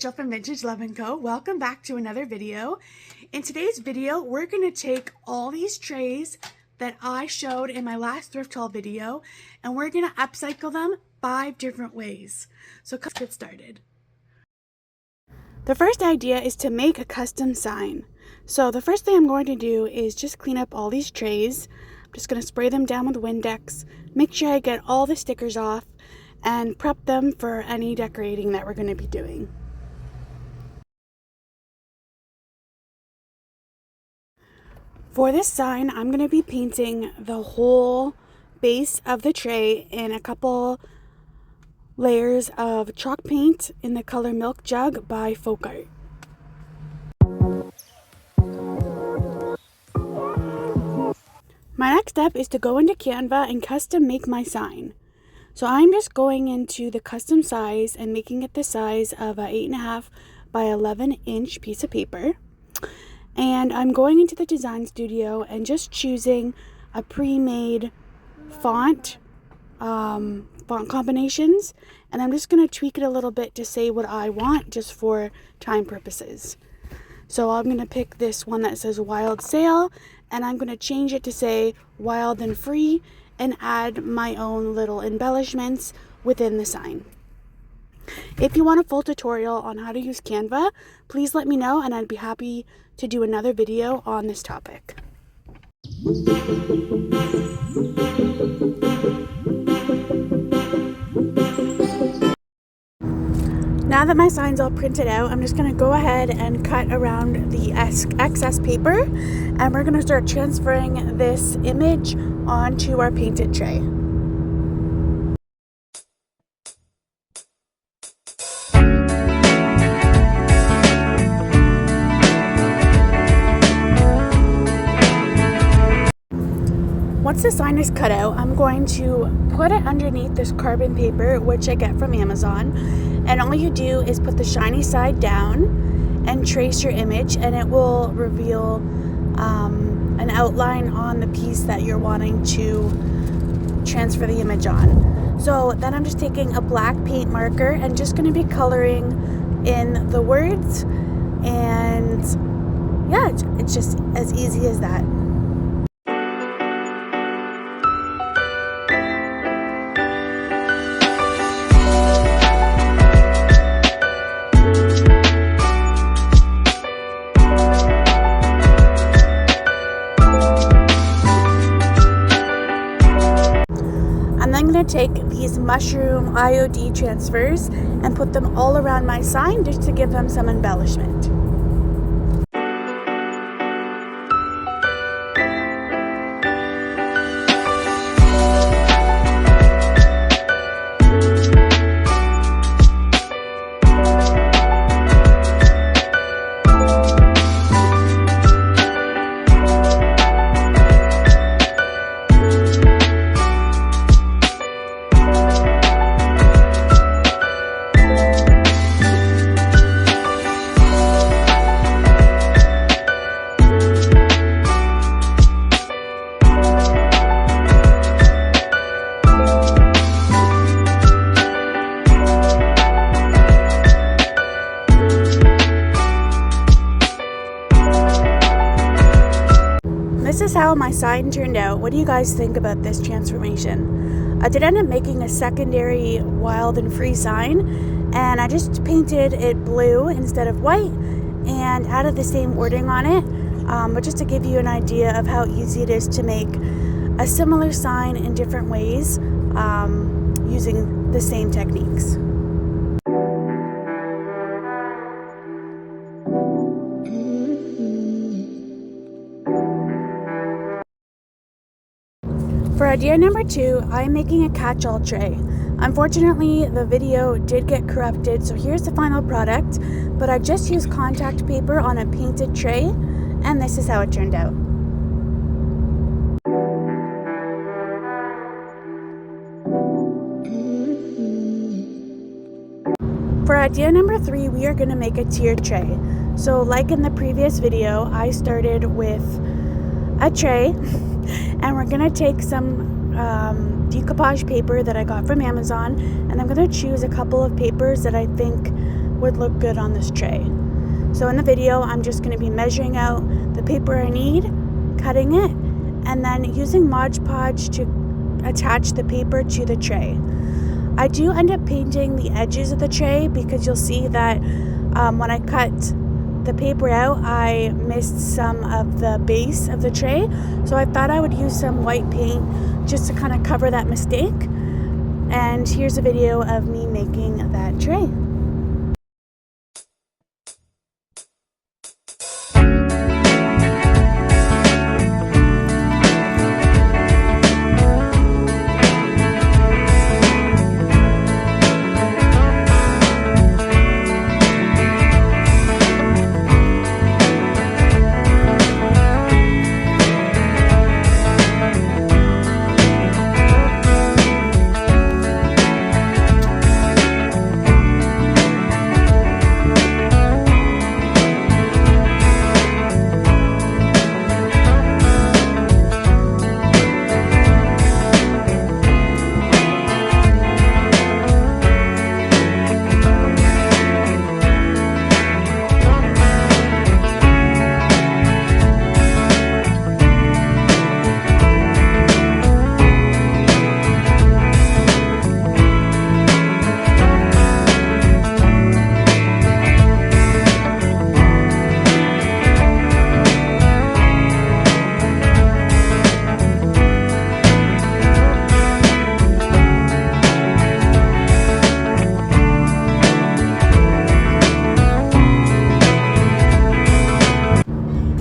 Rachel from Vintage Love & Co. Welcome back to another video. In today's video, we're going to take all these trays that I showed in my last thrift haul video, and we're going to upcycle them 5 different ways. So let's get started. The first idea is to make a custom sign. So the first thing I'm going to do is just clean up all these trays. I'm just going to spray them down with Windex, make sure I get all the stickers off, and prep them for any decorating that we're going to be doing. For this sign, I'm going to be painting the whole base of the tray in a couple layers of chalk paint in the color Milk Jug by Folk Art. My next step is to go into Canva and custom make my sign. So I'm just going into the custom size and making it the size of a 8.5 by 11 inch piece of paper. And I'm going into the design studio and just choosing a pre-made font combinations. And I'm just going to tweak it a little bit to say what I want just for time purposes. So I'm going to pick this one that says Wild Sale, and I'm going to change it to say Wild and Free, and add my own little embellishments within the sign. If you want a full tutorial on how to use Canva, please let me know and I'd be happy to do another video on this topic. Now that my sign's all printed out, I'm just going to go ahead and cut around the excess paper, and we're going to start transferring this image onto our painted tray. Once the sign is cut out, I'm going to put it underneath this carbon paper, which I get from Amazon. And all you do is put the shiny side down and trace your image, and it will reveal an outline on the piece that you're wanting to transfer the image on. So then I'm just taking a black paint marker and just going to be coloring in the words. And yeah, it's just as easy as that. I'm going to take these mushroom IOD transfers and put them all around my sign just to give them some embellishment. This is how my sign turned out. What do you guys think about this transformation? I did end up making a secondary Wild and Free sign, and I just painted it blue instead of white and added the same wording on it, but just to give you an idea of how easy it is to make a similar sign in different ways using the same techniques. For idea number 2, I'm making a catch-all tray. Unfortunately, the video did get corrupted, so here's the final product, but I just used contact paper on a painted tray, and this is how it turned out. For idea number 3, we are going to make a tiered tray. So like in the previous video, I started with a tray, and we're going to take some decoupage paper that I got from Amazon, and I'm going to choose a couple of papers that I think would look good on this tray. So in the video, I'm just going to be measuring out the paper I need, cutting it, and then using Mod Podge to attach the paper to the tray. I do end up painting the edges of the tray because you'll see that when I cut the paper out, I missed some of the base of the tray. So I thought I would use some white paint just to kind of cover that mistake. And here's a video of me making that tray.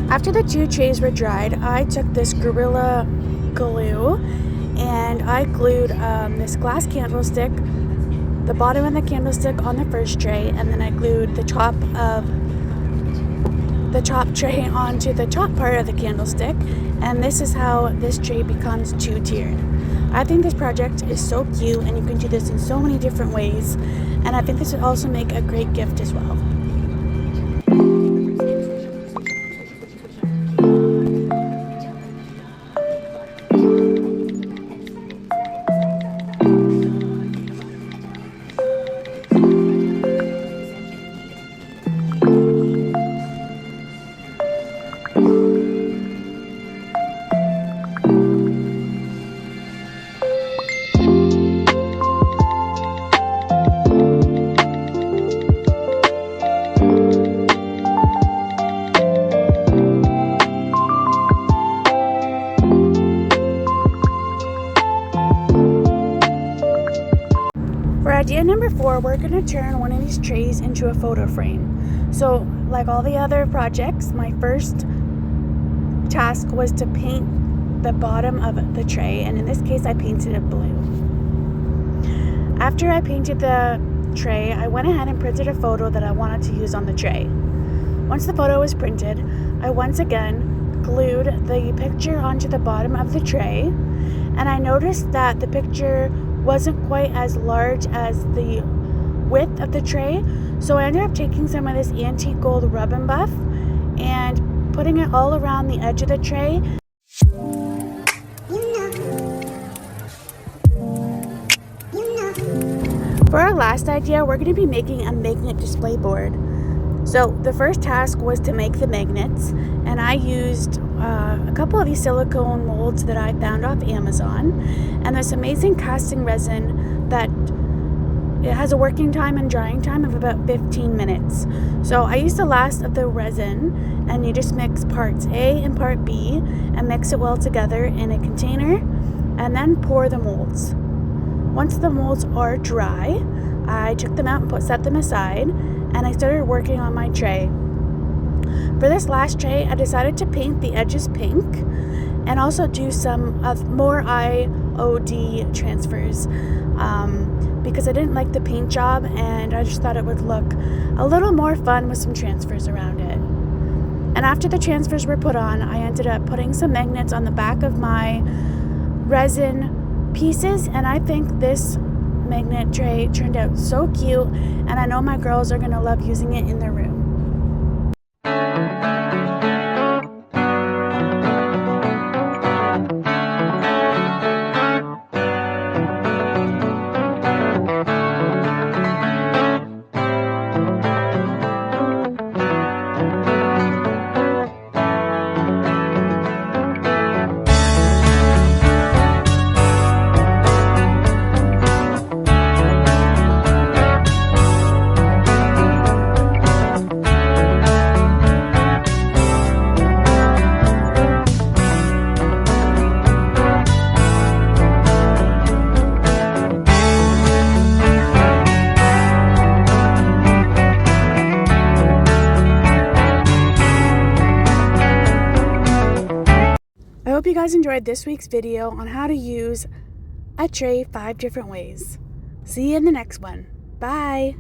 After the two trays were dried, I took this Gorilla glue and I glued this glass candlestick, the bottom of the candlestick on the first tray, and then I glued the top of the top tray onto the top part of the candlestick, and this is how this tray becomes two-tiered. I think this project is so cute, and you can do this in so many different ways, and I think this would also make a great gift as well. For idea number 4, we're going to turn one of these trays into a photo frame. So, like all the other projects, my first task was to paint the bottom of the tray, and in this case I painted it blue. After I painted the tray, I went ahead and printed a photo that I wanted to use on the tray. Once the photo was printed, I once again glued the picture onto the bottom of the tray, and I noticed that the picture wasn't quite as large as the width of the tray, so I ended up taking some of this antique gold rub and buff and putting it all around the edge of the tray. For our last idea, we're going to be making a magnet display board. So the first task was to make the magnets, and I used a couple of these silicone molds that I found off Amazon, and this amazing casting resin that it has a working time and drying time of about 15 minutes. So I used the last of the resin, and you just mix parts A and part B and mix it well together in a container, and then pour the molds. Once the molds are dry, I took them out and set them aside, and I started working on my tray. For this last tray, I decided to paint the edges pink and also do some more IOD transfers because I didn't like the paint job, and I just thought it would look a little more fun with some transfers around it. And after the transfers were put on, I ended up putting some magnets on the back of my resin pieces, and I think this magnet tray turned out so cute, and I know my girls are going to love using it in their room. hope you guys enjoyed this week's video on how to use a tray 5 different ways. See you in the next one. Bye!